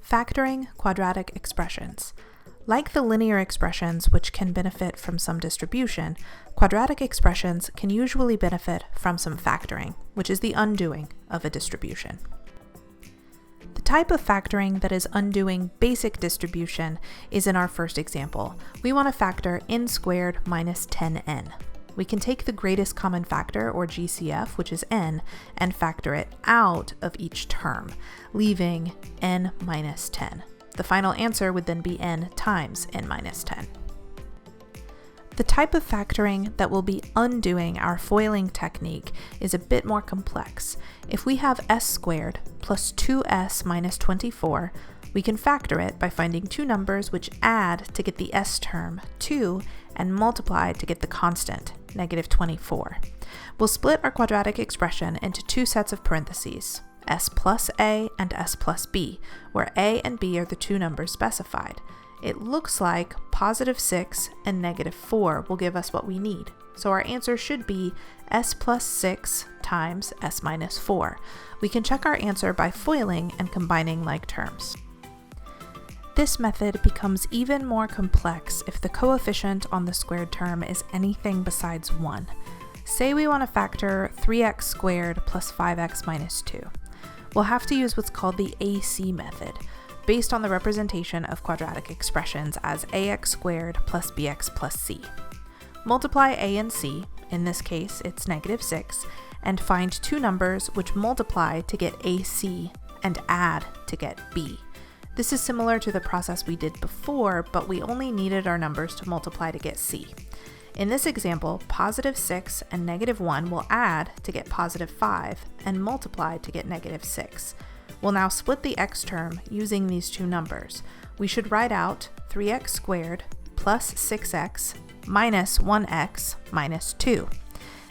Factoring quadratic expressions. Like the linear expressions, which can benefit from some distribution, quadratic expressions can usually benefit from some factoring, which is the undoing of a distribution. The type of factoring that is undoing basic distribution is in our first example. We want to factor n squared minus 10n. We can take the greatest common factor, or GCF, which is n, and factor it out of each term, leaving n minus 10. The final answer would then be n times n minus 10. The type of factoring that will be undoing our foiling technique is a bit more complex. If we have s squared plus 2s minus 24, we can factor it by finding two numbers which add to get the s term, 2, and multiply to get the constant, negative 24. We'll split our quadratic expression into two sets of parentheses, s plus a and s plus b, where a and b are the two numbers specified. It looks like positive 6 and negative 4 will give us what we need. So our answer should be s plus 6 times s minus 4. We can check our answer by foiling and combining like terms. This method becomes even more complex if the coefficient on the squared term is anything besides 1. Say we want to factor 3x squared plus 5x minus 2. We'll have to use what's called the AC method, based on the representation of quadratic expressions as ax squared plus bx plus c. Multiply a and c, in this case it's negative 6, and find two numbers which multiply to get ac and add to get b. This is similar to the process we did before, but we only needed our numbers to multiply to get c. In this example, positive 6 and negative 1 will add to get positive 5 and multiply to get negative 6. We'll now split the x term using these two numbers. We should write out 3x squared plus 6x minus 1x minus 2.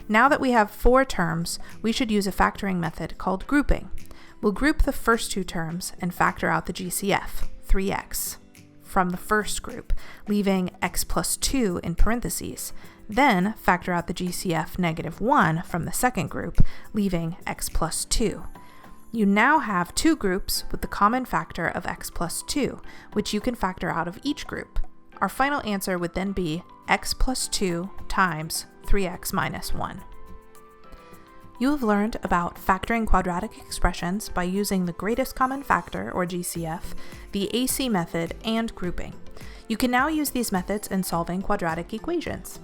Now that we have four terms, we should use a factoring method called grouping. We'll group the first two terms and factor out the GCF, 3x, from the first group, leaving x plus 2 in parentheses. Then factor out the GCF negative 1 from the second group, leaving x plus 2. You now have two groups with the common factor of x plus 2, which you can factor out of each group. Our final answer would then be x plus 2 times 3x minus 1. You have learned about factoring quadratic expressions by using the greatest common factor, or GCF, the AC method, and grouping. You can now use these methods in solving quadratic equations.